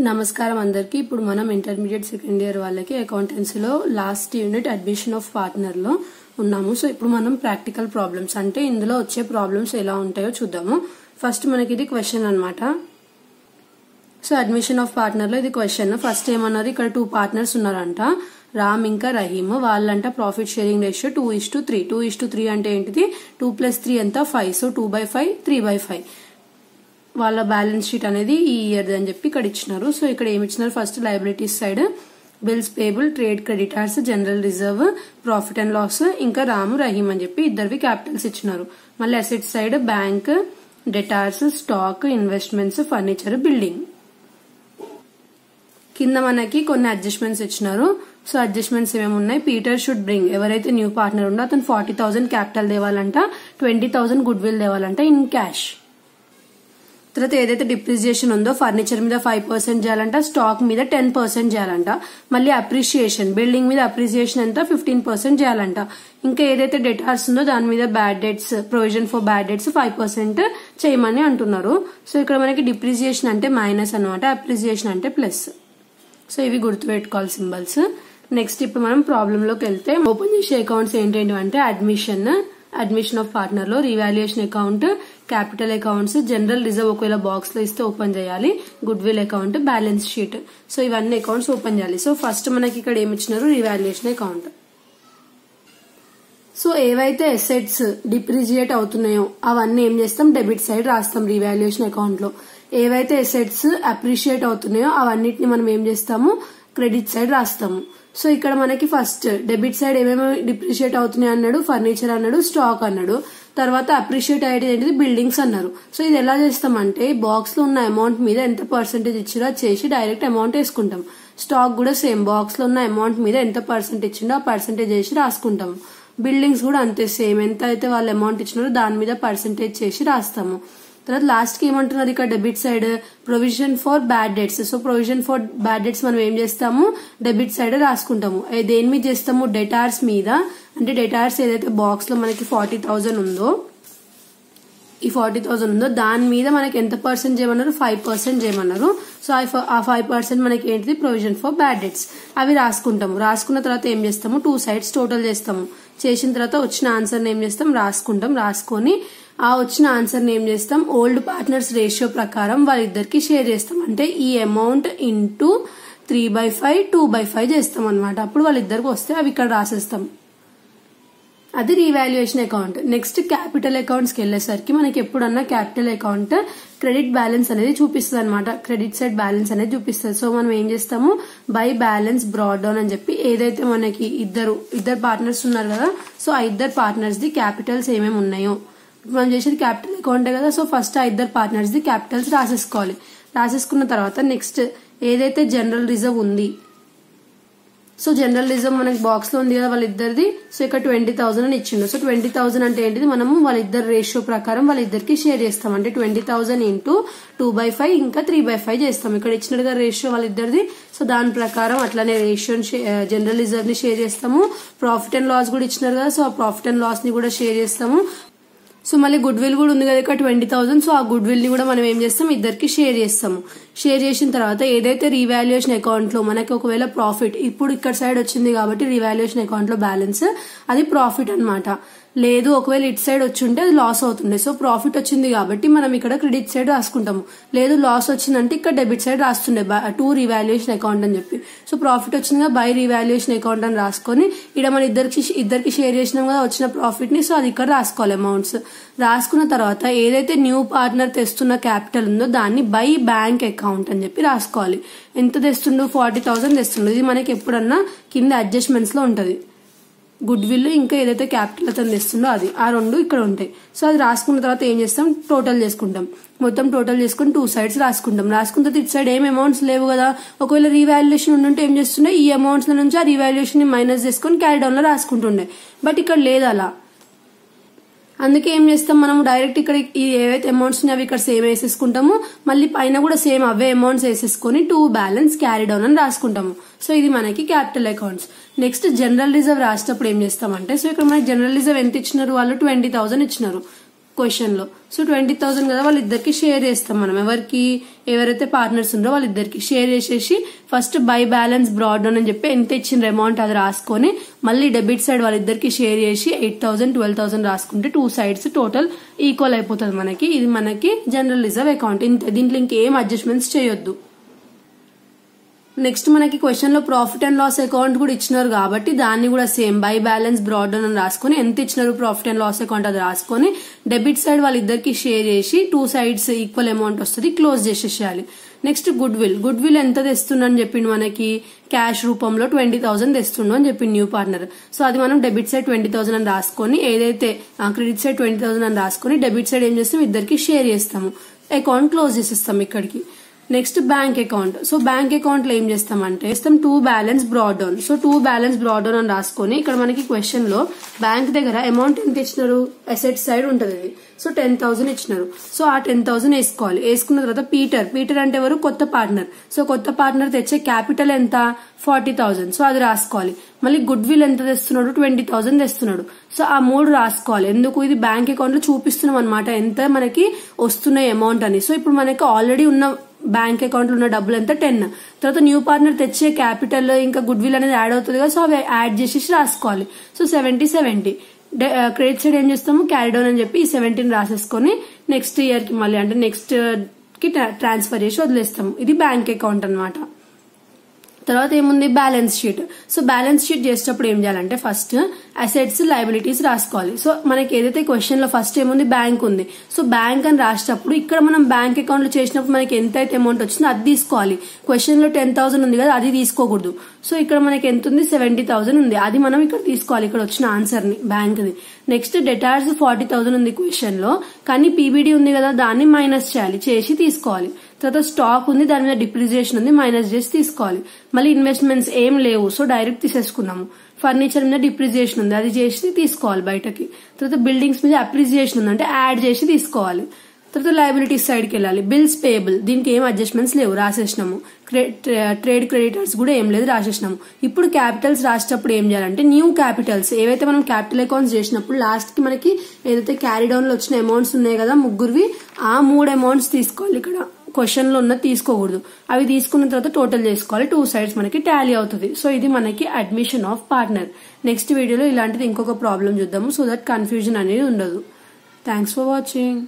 నమస్కారం అందరికి. ఇప్పుడు మనం ఇంటర్మీడియట్ సెకండ్ ఇయర్ వాళ్ళకి అకౌంటెన్సీలో last unit admission of partner లో ఉన్నాము. సో ఇప్పుడు మనం ప్రాక్టికల్ ప్రాబ్లమ్స్ అంటే ఇందులో వచ్చే ప్రాబ్లమ్స్ ఎలా ఉంటాయో చూద్దాము. ఫస్ట్ మనకి ఇది క్వశ్చన్ అన్నమాట. సో అడ్మిషన్ ఆఫ్ పార్ట్నర్ లో ఇది క్వశ్చన్. ఫస్ట్ ఏమన్నారు, ఇక్కడ 2 పార్ట్నర్స్ ఉన్నారంట, రామ్ ఇంకా రహీమ్. వాళ్ళంట ప్రాఫిట్ షేరింగ్ రేషియో 2:3. 2:3 అంటే ఏంటిది, 2 + 3 ఎంత 5. సో 2/5 3/5. వాళ్ళ బ్యాలెన్స్ షీట్ అనేది ఈ ఇయర్ అని చెప్పి ఇక్కడ ఇచ్చినారు. సో ఇక్కడ ఏమి ఇచ్చినారు, first liabilities side bills payable, trade creditors, general reserve, profit and loss, ఇంకా రాము రహీమ్ అని చెప్పి ఇద్దరివి క్యాపిటల్స్ ఇచ్చినారు. మళ్ళీ asset side bank, debtors, stock, investments, furniture, building. కింద మనకి కొన్ని అడ్జస్ట్మెంట్స్ ఇచ్చినారు. సో అడ్జస్ట్మెంట్స్ ఏమేమి ఉన్నాయి, పీటర్ షుడ్ బ్రింగ్, ఎవరైతే న్యూ పార్ట్నర్ ఉందో అతను 40,000 క్యాపిటల్ తేవాలంట, 20,000 గుడ్ విల్ తేవాలంట ఇన్ క్యాష్. తర్వాత ఏదైతే డిప్రిసియేషన్ ఉందో ఫర్నిచర్ మీద 5% చేయాలంట, స్టాక్ మీద 10% చేయాలంట. మళ్ళీ అప్రిషియేషన్, బిల్డింగ్ మీద అప్రిషియేషన్ ఎంత 15% చేయాలంట. ఇంకా ఏదైతే డెటార్స్ ఉందో దాని మీద bad debts, provision for bad debts 5% చేయమని అంటున్నారు. సో ఇక్కడ మనకి డిప్రిసియేషన్ అంటే మైనస్ అనమాట, అప్రిసియేషన్ అంటే ప్లస్. సో ఇవి గుర్తుపెట్టుకోవాలి సింబల్స్. నెక్స్ట్ ఇప్పుడు మనం ప్రాబ్లమ్ లోకి వెళ్తే, ఓపెన్ చేసే అకౌంట్స్ ఏంటంటే అంటే అడ్మిషన్ ఆఫ్ పార్ట్నర్ లో revaluation account, capital accounts, general reserve ఒకవేళ బాక్స్ లో ఇస్తే ఓపెన్ చేయాలి, good will account, balance sheet. So ఇవన్నీ అకౌంట్స్ ఓపెన్ చేయాలి. సో ఫస్ట్ మనకి ఇక్కడ ఏమి ఇచ్చినారు, రీవాల్యుయేషన్ అకౌంట్. సో ఏవైతే అసెట్స్ డిప్రిజియేట్ అవుతున్నాయో అవన్నీ ఏం చేస్తాం, డెబిట్ సైడ్ రాస్తాం రీవాల్యుయేషన్ అకౌంట్ లో. ఏవైతే అసెట్స్ అప్రిషియేట్ అవుతున్నాయో అవన్నిటిని మనం ఏం చేస్తాము, క్రెడిట్ సైడ్ రాస్తాము. సో ఇక్కడ మనకి ఫస్ట్ డెబిట్ సైడ్ ఏమేమి డిప్రిషియేట్ అవుతున్నాయి అన్నాడు, ఫర్నిచర్ అన్నాడు, స్టాక్ అన్నాడు. తర్వాత అప్రిషియేట్ అయ్యేది ఏంటిది, బిల్డింగ్స్ అన్నారు. సో ఇది ఎలా చేస్తామంటే బాక్స్ లో ఉన్న అమౌంట్ మీద ఎంత పర్సెంటేజ్ ఇచ్చిరో చేసి డైరెక్ట్ అమౌంట్ వేసుకుంటాం. స్టాక్ కూడా సేమ్, బాక్స్ లో ఉన్న అమౌంట్ మీద ఎంత పర్సెంట్ ఇచ్చిండో ఆ పర్సెంటేజ్ చేసి రాసుకుంటాము. బిల్డింగ్స్ కూడా అంతే సేమ్, ఎంత అయితే వాళ్ళు అమౌంట్ ఇచ్చినారో దాని మీద పర్సెంటేజ్ చేసి రాస్తాము. తర్వాత లాస్ట్ కి ఏమంటున్నారు ఇక్కడ debit side, provision for bad debts. So provision for bad debts మనం ఏం చేస్తాము, డెబిట్ సైడ్ రాసుకుంటాము. దేని మీద చేస్తాము, డెటార్స్ మీద. అంటే డెటార్స్ ఏదైతే బాక్స్ లో మనకి 40,000 ఉందో, ఈ 40,000 ఉందో దాని మీద మనకి ఎంత పర్సెంట్ చేయమన్నారు, 5% చేయమన్నారు. సో ఆ 5% మనకి ఏంటిది, ప్రొవిజన్ ఫర్ బ్యాడ్ డెట్స్. అవి రాసుకుంటాము. రాసుకున్న తర్వాత ఏం చేస్తాము, 2 సైడ్స్ టోటల్ చేస్తాము. చేసిన తర్వాత వచ్చిన ఆన్సర్ ఏం చేస్తాం, రాసుకుంటాం. రాసుకొని ఆ వచ్చిన ఆన్సర్ ఏం చేస్తాం, ఓల్డ్ పార్ట్నర్స్ రేషియో ప్రకారం వాళ్ళిద్దరికి షేర్ చేస్తాం. అంటే ఈ అమౌంట్ ఇంటూ 3/5 2/5 చేస్తాం అనమాట. అప్పుడు వాళ్ళిద్దరికి వస్తే అవి ఇక్కడ రాసేస్తాం. అది revaluation account. Next capital accounts కి వెళ్లేసరికి మనకి ఎప్పుడన్నా క్యాపిటల్ అకౌంట్ క్రెడిట్ బ్యాలెన్స్ అనేది చూపిస్తుంది అనమాట, క్రెడిట్ సైడ్ బ్యాలెన్స్ అనేది చూపిస్తుంది. సో మనం ఏం చేస్తాము, బై బ్యాలెన్స్ బ్రాడ్ డౌన్ అని చెప్పి ఏదైతే మనకి ఇద్దరు పార్ట్నర్స్ ఉన్నారు కదా, సో ఆ ఇద్దరు పార్ట్నర్స్ ది క్యాపిటల్స్ ఏమేమి ఉన్నాయో, మనం చేసేది క్యాపిటల్ అకౌంటే కదా. సో ఫస్ట్ ఆ ఇద్దరు పార్ట్నర్స్ ది క్యాపిటల్స్ రాసేసుకోవాలి. రాసేసుకున్న తర్వాత నెక్స్ట్ ఏదైతే జనరల్ రిజర్వ్ ఉంది, సో జనరల్ రిజర్వ్ మనకి బాక్స్ లో ఉంది కదా వాళ్ళిద్దరిది. సో ఇక్కడ 20,000 అని ఇచ్చిండు. సో 20,000 అంటే ఏంటిది, మనము వాళ్ళిద్దరు రేషియో ప్రకారం వాళ్ళిద్దరికి షేర్ చేస్తాం. అంటే 20,000 ఇంటూ 2/5 ఇంకా 3/5 చేస్తాం. ఇక్కడ ఇచ్చినట్టుగా రేషియో వాళ్ళిద్దరిది. సో దాని ప్రకారం అట్లానే రేషియో జనరల్ రిజర్వ్ ని షేర్ చేస్తాము. ప్రాఫిట్ అండ్ లాస్ కూడా ఇచ్చినారు కదా, సో ఆ ప్రాఫిట్ అండ్ లాస్ ని కూడా షేర్ చేస్తాము. సో మళ్ళీ గుడ్ విల్ కూడా ఉంది కదా ఇక్కడ 20,000. సో ఆ గుడ్ విల్ ని కూడా మనం ఏం చేస్తాం, ఇద్దరికి షేర్ చేస్తాము. షేర్ చేసిన తర్వాత ఏదైతే రీవాల్యుయేషన్ అకౌంట్ లో మనకి ఒకవేళ ప్రాఫిట్, ఇప్పుడు ఇక్కడ సైడ్ వచ్చింది కాబట్టి రీవాల్యుయేషన్ అకౌంట్ లో బ్యాలెన్స్ అది ప్రాఫిట్ అన్నమాట. లేదు ఒకవేళ ఇటు సైడ్ వచ్చింటే అది లాస్ అవుతుండే. సో ప్రాఫిట్ వచ్చింది కాబట్టి మనం ఇక్కడ క్రెడిట్ సైడ్ రాసుకుంటాము. లేదు లాస్ వచ్చిందంటే ఇక్కడ డెబిట్ సైడ్ రాస్తుండే, టు రీవాల్యుయేషన్ అకౌంట్ అని చెప్పి. సో ప్రాఫిట్ వచ్చిందిగా బై రీవాల్యుయేషన్ అకౌంట్ అని రాసుకొని ఇక్కడ మన ఇద్దరికి షేర్ చేసినాం కదా వచ్చిన ప్రాఫిట్ ని. సో అది ఇక్కడ రాసుకోవాలి అమౌంట్స్. రాసుకున్న తర్వాత ఏదైతే న్యూ పార్ట్నర్ తెస్తున్న క్యాపిటల్ ఉందో దాన్ని బై బ్యాంక్ అకౌంట్ అని చెప్పి రాసుకోవాలి. ఎంత తెస్తుండో, 40,000 తెస్తుండో. ఇది మనకి ఎప్పుడన్నా కింద అడ్జస్ట్మెంట్స్ లో ఉంటది. గుడ్ విల్ ఇంకా ఏదైతే క్యాపిటల్ అతను తెస్తుండో అది, ఆ రెండు ఇక్కడ ఉంటాయి. సో అది రాసుకున్న తర్వాత ఏం చేస్తాం, టోటల్ చేసుకుంటాం. మొత్తం టోటల్ చేసుకుని 2 సైడ్స్ రాసుకుంటాం. రాసుకున్న తర్వాత ఇటు సైడ్ ఏం అమౌంట్స్ లేవు కదా, ఒకవేళ రీవాల్యుయేషన్ ఉంటే ఏం చేస్తుండే, ఈ అమౌంట్స్ నుంచి ఆ రీవాల్యుయేషన్ ని మైనస్ చేసుకుని క్యారీ డౌన్ లో రాసుకుంటుండే. బట్ ఇక్కడ లేదు అలా. అందుకే ఏం చేస్తాం, మనం డైరెక్ట్ ఇక్కడ ఏవైతే అమౌంట్స్ ఉన్నాయో అవి ఇక్కడ సేమ్ వేసేసుకుంటాము. మళ్ళీ పైన కూడా సేమ్ అవే అమౌంట్స్ వేసేసుకుని 2 బ్యాలెన్స్ క్యారీ డౌన్ అని రాసుకుంటాము. సో ఇది మనకి capital accounts. Next general reserve రాసేటప్పుడు ఏం చేస్తామంటే, సో ఇక్కడ మనకి జనరల్ రిజర్వ్ ఎంత ఇచ్చినారు, వాళ్ళు 20,000 ఇచ్చినారు. క్వశ్చన్ లో. సో 20,000 కదా, వాళ్ళిద్దరికి షేర్ చేస్తాం మనం. ఎవరైతే పార్ట్నర్స్ ఉన్నారో వాళ్ళిద్దరికి షేర్ చేసేసి first by balance broad down అని చెప్పి ఎంత ఇచ్చిన అమౌంట్ అది రాసుకొని మళ్ళీ డెబిట్ సైడ్ వాళ్ళిద్దరికి షేర్ చేసి 8,000 12,000 రాసుకుంటే 2 sides టోటల్ ఈక్వల్ అయిపోతుంది మనకి. ఇది మనకి జనరల్ రిజర్వ్ అకౌంట్. దీంట్లో ఇంకేం అడ్జస్ట్మెంట్స్ చేయొద్దు. నెక్స్ట్ మనకి క్వశ్చన్ లో ప్రాఫిట్ అండ్ లాస్ అకౌంట్ కూడా ఇచ్చినారు కాబట్టి దాన్ని కూడా same by balance broad down అని రాసుకుని ఎంత ఇచ్చినారు ప్రాఫిట్ అండ్ లాస్ అకౌంట్ అది రాసుకొని డెబిట్ సైడ్ వాళ్ళిద్దరికి షేర్ చేసి 2 sides ఈక్వల్ అమౌంట్ వస్తుంది, క్లోజ్ చేసేసేయాలి. నెక్స్ట్ గుడ్ విల్ ఎంత తెస్తుండని చెప్పిండు మనకి, క్యాష్ రూపంలో 20,000 తెస్తుండు అని చెప్పిండు న్యూ పార్ట్నర్. సో అది మనం డెబిట్ సైడ్ 20,000 అని రాసుకొని ఏదైతే క్రెడిట్ సైడ్ 20,000 అని రాసుకొని డెబిట్ సైడ్ ఏం చేస్తాం, ఇద్దరికి షేర్ చేస్తాము, అకౌంట్ క్లోజ్ చేసేస్తాం ఇక్కడికి. Next bank account. So bank account లో ఏం చేస్తామంటే 2 balance broad down. So 2 balance broad down అని రాసుకొని ఇక్కడ మనకి క్వశ్చన్ లో బ్యాంక్ దగ్గర అమౌంట్ ఎంత ఇచ్చినారు, అసెట్ సైడ్ ఉంటది ఇది. సో 10,000 ఇచ్చినారు. సో ఆ 10,000 వేసుకోవాలి. వేసుకున్న తర్వాత పీటర్ అంటే ఎవరు, కొత్త పార్ట్నర్. సో కొత్త పార్ట్నర్ తెచ్చే క్యాపిటల్ ఎంత, 40,000. సో అది రాసుకోవాలి. మళ్ళీ గుడ్ విల్ ఎంత తెస్తున్నాడు, 20,000 తెస్తున్నాడు. సో ఆ 3 రాసుకోవాలి. ఎందుకు, ఇది బ్యాంక్ అకౌంట్ లో చూపిస్తున్నాం అనమాట ఎంత మనకి వస్తున్నాయి అమౌంట్ అని. సో ఇప్పుడు మనకి ఆల్రెడీ ఉన్న బ్యాంక్ అకౌంట్ లో ఉన్న డబ్బులు ఎంత 10, తర్వాత న్యూ పార్ట్నర్ తెచ్చే క్యాపిటల్ ఇంకా గుడ్ విల్ అనేది యాడ్ అవుతుంది కదా, సో అవి యాడ్ చేసేసి రాసుకోవాలి. సో 70. క్రెడిట్ సైడ్ ఏం చేస్తాము, క్యారీ డౌన్ అని చెప్పి ఈ 17 రాసేసుకొని నెక్స్ట్ ఇయర్ కి మళ్ళీ అంటే నెక్స్ట్ కి ట్రాన్స్ఫర్ చేసి వదిలేస్తాము. ఇది బ్యాంక్ అకౌంట్ అన్నమాట. తర్వాత ఏముంది, balance sheet. So balance sheet చేసేటప్పుడు ఏం చేయాలంటే ఫస్ట్ అసెట్స్ లయబిలిటీస్ రాసుకోవాలి. సో మనకి ఏదైతే క్వశ్చన్ లో ఫస్ట్ ఏముంది, బ్యాంక్ ఉంది. సో బ్యాంక్ అని రాసేటప్పుడు ఇక్కడ మనం బ్యాంక్ అకౌంట్ లో చేసినప్పుడు మనకి ఎంత అయితే అమౌంట్ వచ్చిందో అది తీసుకోవాలి. క్వశ్చన్ లో 10,000 ఉంది కదా, అది తీసుకోకూడదు. సో ఇక్కడ మనకి ఎంత ఉంది, 70,000 ఉంది, అది మనం ఇక్కడ తీసుకోవాలి, ఇక్కడ వచ్చిన ఆన్సర్ ని బ్యాంక్ ది. నెక్స్ట్ డెటార్స్ 40,000 ఉంది క్వశ్చన్ లో, కానీ పీబీడీ ఉంది కదా, దాన్ని మైనస్ చేసి తీసుకోవాలి. తర్వాత స్టాక్ ఉంది, దాని మీద డిప్రిసియేషన్ ఉంది, మైనస్ చేసి తీసుకోవాలి. మళ్ళీ ఇన్వెస్ట్మెంట్స్ ఏం లేవు, సో డైరెక్ట్ తీసేసుకున్నాము. ఫర్నిచర్ మీద డిప్రిసియేషన్ ఉంది, అది చేసి తీసుకోవాలి బయటకి. తర్వాత బిల్డింగ్స్ మీద అప్రిసియేషన్ ఉంది, అంటే యాడ్ చేసి తీసుకోవాలి. తర్వాత లయబిలిటీస్ సైడ్ కి వెళ్ళాలి. బిల్స్ పేయబుల్, దీనికి ఏం అడ్జస్ట్మెంట్స్ లేవు, రాసేసినాము. ట్రేడ్ క్రెడిటర్స్ కూడా ఏం లేదు, రాసేసినాము. ఇప్పుడు క్యాపిటల్స్ రాసేటప్పుడు ఏం చేయాలంటే న్యూ క్యాపిటల్స్ ఏవైతే మనం క్యాపిటల్ అకౌంట్స్ చేసినప్పుడు లాస్ట్ కి మనకి ఏదైతే క్యారీ డౌన్ లో వచ్చిన అమౌంట్స్ ఉన్నాయి కదా ముగ్గురువి, ఆ 3 అమౌంట్స్ తీసుకోవాలి. ఇక్కడ క్వశ్చన్ లో ఉన్నది తీసుకోకూడదు. అవి తీసుకున్న తర్వాత టోటల్ చేసుకోవాలి, 2 sides మనకి టాలీ అవుతుంది. సో ఇది మనకి అడ్మిషన్ ఆఫ్ పార్ట్నర్. నెక్స్ట్ వీడియోలో ఇలాంటిది ఇంకొక ప్రాబ్లం చూద్దాము, సో దట్ కన్ఫ్యూజన్ అనేది ఉండదు. Thanks for watching.